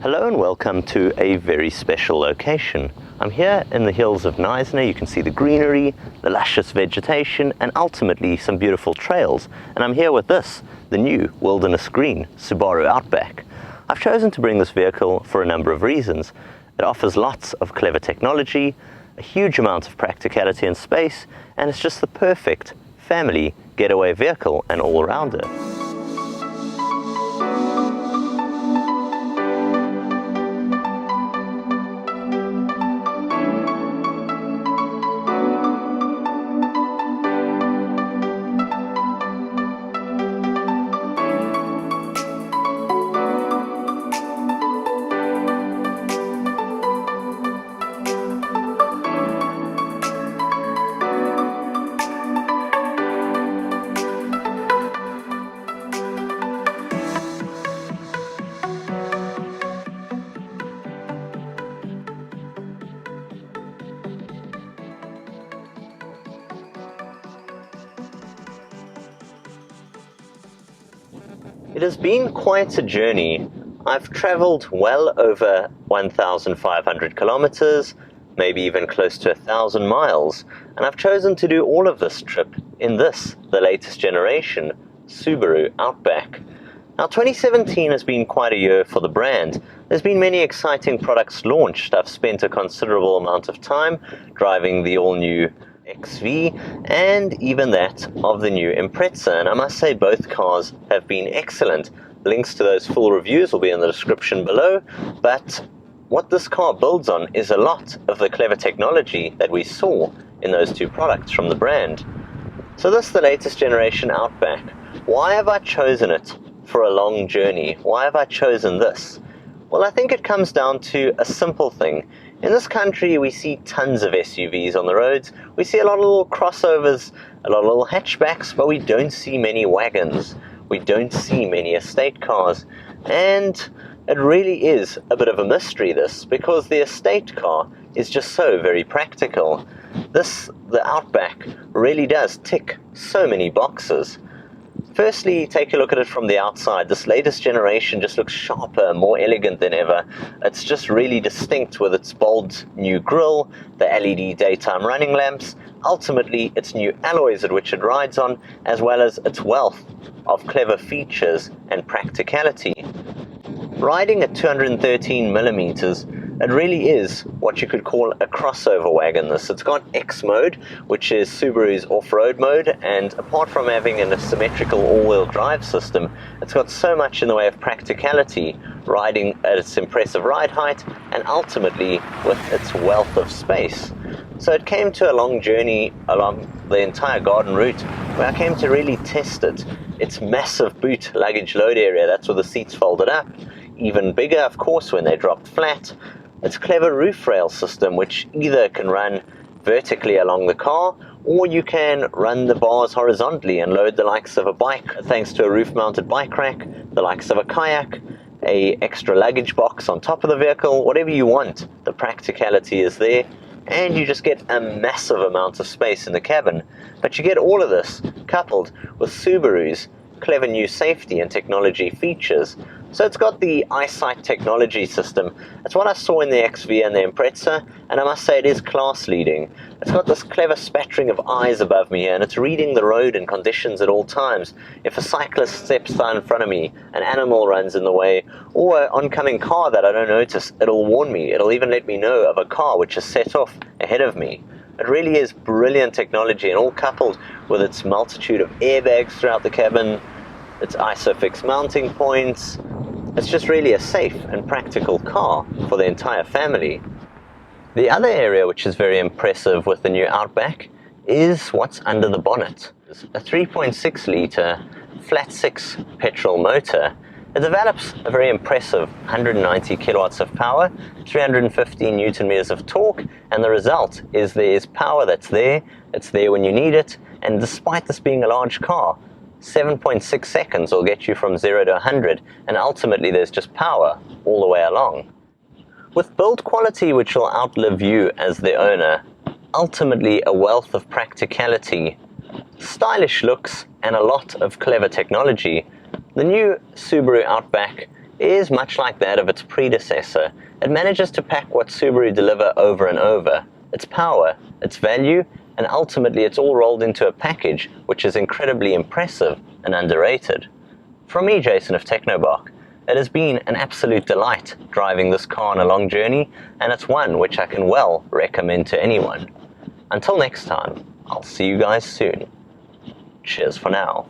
Hello and welcome to a very special location. I'm here in the hills of Knysna. You can see the greenery, the luscious vegetation, and ultimately some beautiful trails. And I'm here with this, the new wilderness green Subaru Outback. I've chosen to bring this vehicle for a number of reasons. It offers lots of clever technology, a huge amount of practicality and space, and it's just the perfect family getaway vehicle and all-rounder. It has been quite a journey. I've traveled well over 1,500 kilometers, maybe even close to 1,000 miles, and I've chosen to do all of this trip in this, the latest generation, Subaru Outback. Now 2017 has been quite a year for the brand. There's been many exciting products launched. I've spent a considerable amount of time driving the all-new XV and even that of the new Impreza, and I must say both cars have been excellent. Links to those full reviews will be in the description below, but what this car builds on is a lot of the clever technology that we saw in those two products from the brand. So this is the latest generation Outback. Why have I chosen it for a long journey? Why have I chosen this? Well, I think it comes down to a simple thing. In this country, we see tons of SUVs on the roads. We see a lot of little crossovers, a lot of little hatchbacks, but we don't see many wagons. We don't see many estate cars. And it really is a bit of a mystery, this, because the estate car is just so very practical. The Outback really does tick so many boxes. Firstly, take a look at it from the outside. This latest generation just looks sharper, more elegant than ever. It's just really distinct with its bold new grille, the LED daytime running lamps, ultimately its new alloys at which it rides on, as well as its wealth of clever features and practicality. Riding at 213 millimeters, it really is what you could call a crossover wagon. It's got X mode, which is Subaru's off-road mode, and apart from having an asymmetrical all-wheel drive system, it's got so much in the way of practicality, riding at its impressive ride height, and ultimately with its wealth of space. So it came to a long journey along the entire garden route, where I came to really test it. Its massive boot luggage load area, that's where the seats folded up, even bigger of course when they dropped flat. Its clever roof rail system, which either can run vertically along the car, or you can run the bars horizontally and load the likes of a bike, thanks to a roof-mounted bike rack, the likes of a kayak, a extra luggage box on top of the vehicle, whatever you want. The practicality is there, and you just get a massive amount of space in the cabin. But you get all of this coupled with Subaru's clever new safety and technology features. So it's got the EyeSight technology system. It's what I saw in the XV and the Impreza, and I must say it is class leading. It's got this clever spattering of eyes above me here, and it's reading the road and conditions at all times. If a cyclist steps down in front of me, an animal runs in the way, or an oncoming car that I don't notice, it'll warn me. It'll even let me know of a car which is set off ahead of me. It really is brilliant technology, and all coupled with its multitude of airbags throughout the cabin, its ISOFIX mounting points. It's just really a safe and practical car for the entire family. The other area which is very impressive with the new Outback is what's under the bonnet. A 3.6 litre flat 6 petrol motor. It develops a very impressive 190 kilowatts of power, 350 newton meters of torque, and the result is there's power that's there, it's there when you need it, and despite this being a large car, 7.6 seconds will get you from 0 to 100, and ultimately there's just power all the way along. With build quality which will outlive you as the owner, ultimately a wealth of practicality, stylish looks, and a lot of clever technology, the new Subaru Outback is much like that of its predecessor. It manages to pack what Subaru deliver over and over: its power, its value, and ultimately it's all rolled into a package which is incredibly impressive and underrated. From me, Jason of Technobark, it has been an absolute delight driving this car on a long journey, and it's one which I can well recommend to anyone. Until next time, I'll see you guys soon. Cheers for now.